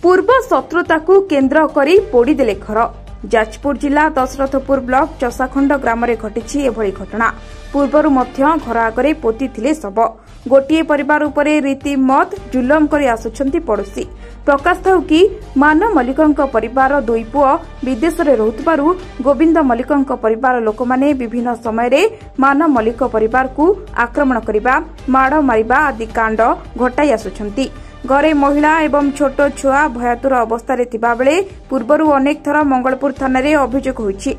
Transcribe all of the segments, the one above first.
पूर्व शत्रुता को केन्द्र करी पोड़ीदेले घर। जाजपुर जिला दशरथपुर ब्लॉक चषाखंड ग्राम घटी एभली घटना। पूर्वर घर आगे पोती शव। गोटे परिवार उपरे रीति मत जुलम कर आसुछंती पड़ोशी। प्रकाश थाउ कि मान मल्लिक परिवार दुई पुओ विदेश में रहुतबारु गोविंद मल्लिक परिवार लोक माने विभिन्न समय मान मल्लिक परिवार को आक्रमण करने माड़ मारिबा आदि कांड घटाई आसुछंती। घरे महिला एवं छोट छुआ भयातुर अवस्था थिबा बेले पूर्वरु अनेक थर मंगलपुर थाना रे अभियोग होईछि।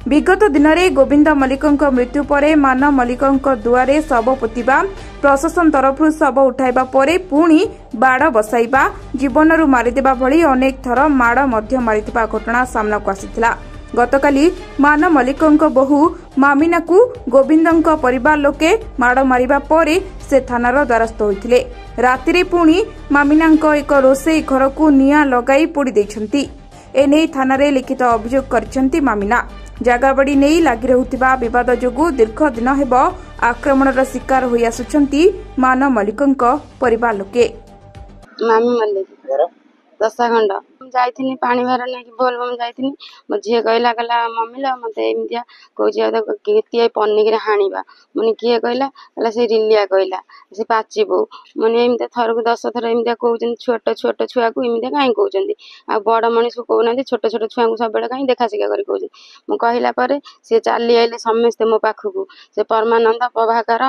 विगत दिन में गोविंद मल्लिक मृत्यु पर मान मल्लिक दुआरे शव पोतिबा, प्रशासन तरफ शव उठाइबा परे पुणी बाड़ बसाइबा, जीवनरू मारिदेबा भली अनेक थर माड़ मध्य मारिथिबा घटना सामना को आसिथिला। गतकाली मान मल्लिक बहु मामिना को गोविंद परिवार लोके माड़ मारिबा परे से थानार द्वारस्थ होइथिले। रातिरे पुणी मामिना एक रोषेई घर को निया लगाई पोड़ी देइछंती। एने थानारे लिखित अभियोग करछंती मामिना। जागाबाड़ी नहीं लगी रहुथिबा विवाद जोगु दीर्घ दिन हेब आक्रमणर शिकार होई आसुछंती मान मल्लिक परिवार लोके। मामी मल्लिक दशाखंड जाइथिनी पानी भार नहीं बोलबम जाइथिनी। मो झील कहला कहला मम्मी ला मत एमतिया कहूँ केती पनिक हाणीबा। मैंने किए कहला कहला से रिलिया कहला से पाची बो। मैंने एमती थर को 10 थर एमतिया कहते छोट छोट छुआ को एमतिया कहीं कहते आ बड़ मनीष को कहना छोट छोट छुआ को सब कहीं देखा शिखा कर कहला सी चली आइले समस्ते मो पाखक से परमानंद प्रभाकर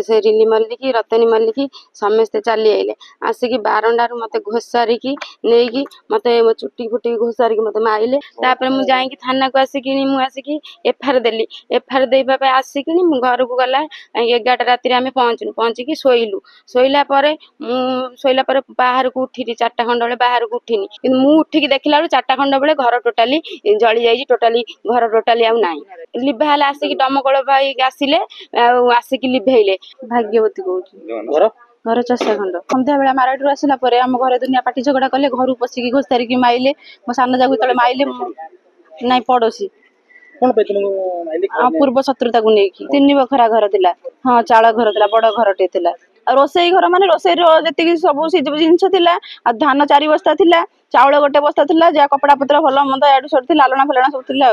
से रिली मल्लिक रतनी मल्लिक समस्ते चली आइले। आसिकी बारंडार मत घोषारिकी नहीं मत चुटी फुटी घोषारिकी मत मारे। तापर मुझे जाइकी थाना को आसिकी एफआईआर देली। एफआईआर देवा आसिक घर को गला 11टा राति आम पहुँचलु। पहुँचिकी शोला शोला बाहर को उठी 4टा खंड बेले बाहर को उठिनी कि उठिकी देखला 4टा खंड बेले घर टोटाली जली जाइए। टोटाली घर टोटाली आउ ना लिभा आसिक दमकल भाई आसिले आसिक लिभेले। भाग्यवती कहूँ घर चषाखंड सन्ध्या बेला माराटू आसला आम घर दुनिया पाटी झगड़ा कले। घर पशिकी घोषारिकी माइले मो सान जागू तले माइले नाई पड़ोशी पूर्व शत्रुता को लेकिन 3 बखरा घर थिला। हाँ चाल घर थिला बड़ घरटे थिला। रोसई घर माने रोसई जी सब जिनस थिला। धान 4 बस्ता थिला, चाउल 1 बस्ता थिला। जहाँ कपड़ा पत्र भल मंद याडू सब थिला, आलना फलना सब थिला।